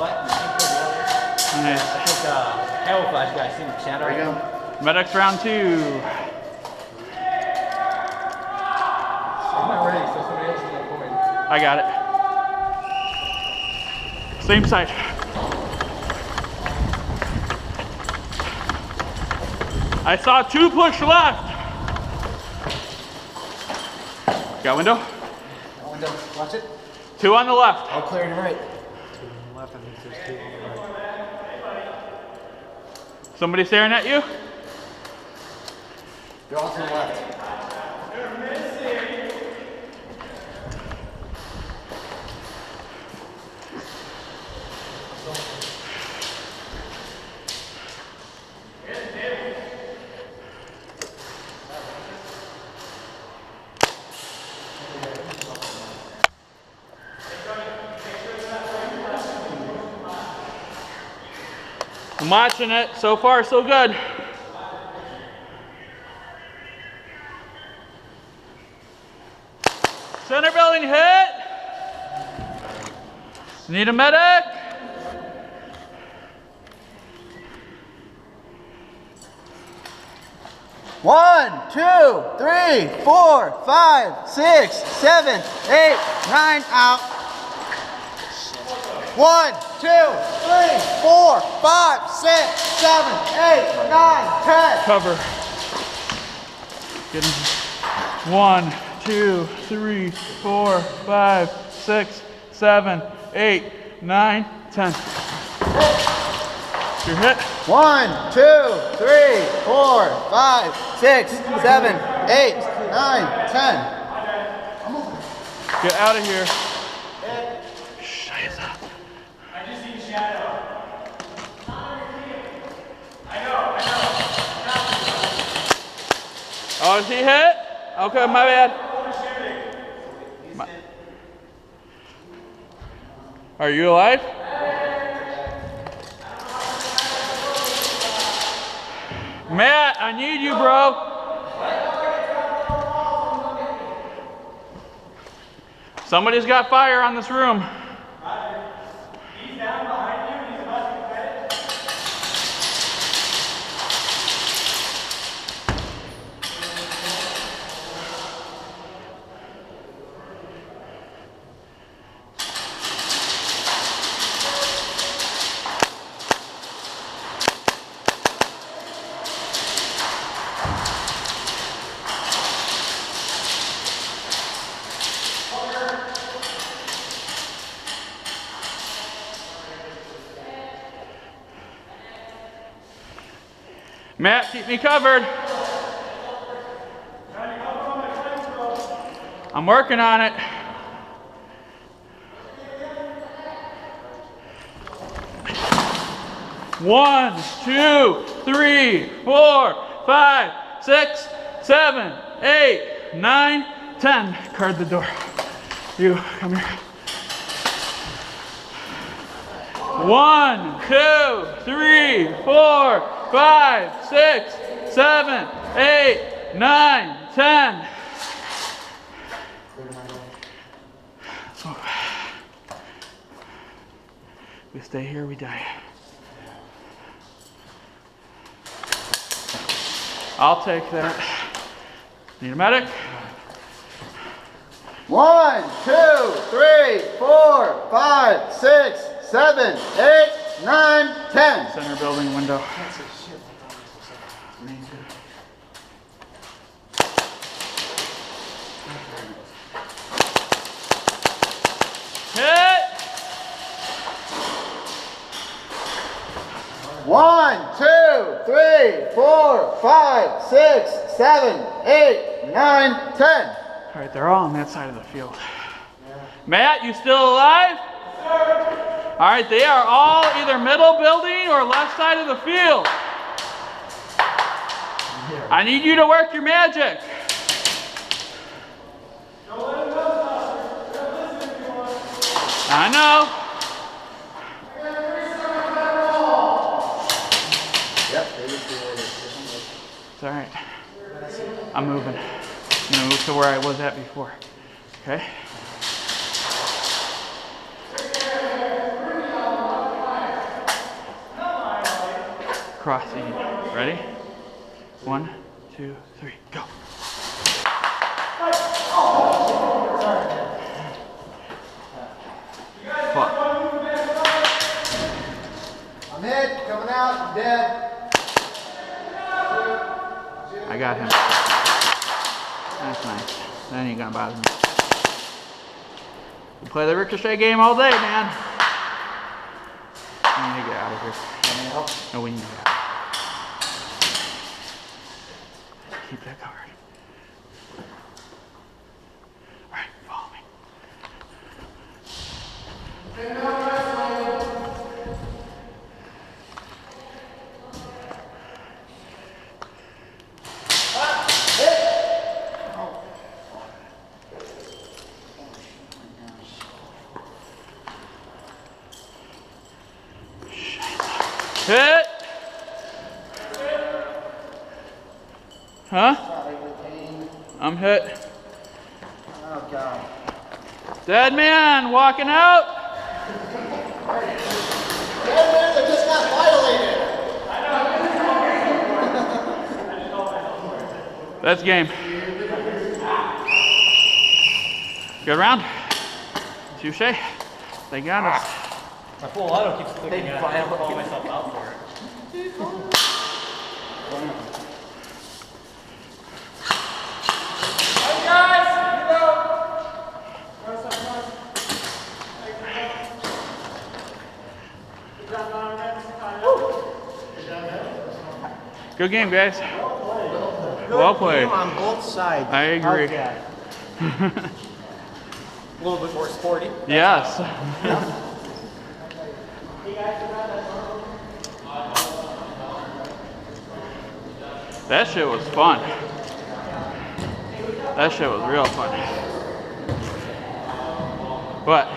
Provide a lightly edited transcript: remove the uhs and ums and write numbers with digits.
butt and Nice. I think camera flash guy seen the shadow. There you go. Medics round 2. I'm not ready, so somebody else is going to point. I got it. Same side. I saw 2 push left. Got window? Window. Watch it. 2 on the left. All clear to right. 2 on the left, I think there's 2 on the right. Somebody staring at you? They're all to the left. I'm watching it. So far, so good. Center building hit. Need a medic. One, 2, 3, 4, 5, 6, 7, 8, 9, out. 1, 2, 3, 4, 5, 6, 7, 8, 9, 10. Cover. Getting 1, 2, 3, 4, 5, 6, 7, 8, 9, 10. You're hit. 1, 2, 3, 4, 5, 6, 7, 8, 9, 10. Get out of here. Oh, is he hit? Okay, my bad. Are you alive? Matt, I need you, bro. Somebody's got fire on this room. He's down behind you. He's about to get it. Matt, keep me covered. I'm working on it. One, 2, 3, 4, 5, 6, 7, 8, 9, 10. Guard the door. You, come here. 1, 2, 3, 4, 5, 6, 7, 8, 9, 10. So, we stay here, we die. I'll take that. Need a medic? 1, 2, 3, 4, 5, 6, 7, 8, 9, 10. Center building window. Hit! 1, 2, 3, 4, 5, 6, 7, 8, 9, 10. All right, they're all on that side of the field. Matt, you still alive? All right, they are all either middle building or left side of the field. I need you to work your magic. I know. It's all right. I'm moving. I'm gonna move to where I was at before. Okay? crossing. Ready? 1, 2, 3, go. Fuck. I'm hit, coming out, I'm dead. I got him. That's nice. Then you're gonna bother me. You play the ricochet game all day, man. We need to get out of here. No, we need to get out. Keep that covered. Alright, follow me. Hit! Huh? I'm hit. Oh God. Dead man walking out. Dead man that just got violated. That's game. Good round. Touche. They got us. My full auto keeps clicking out. I call myself out for it. Hey guys, Good game, guys. Well played. On both sides. I agree. a little bit more sporty. Yes. That shit was fun. That shit was real fun. But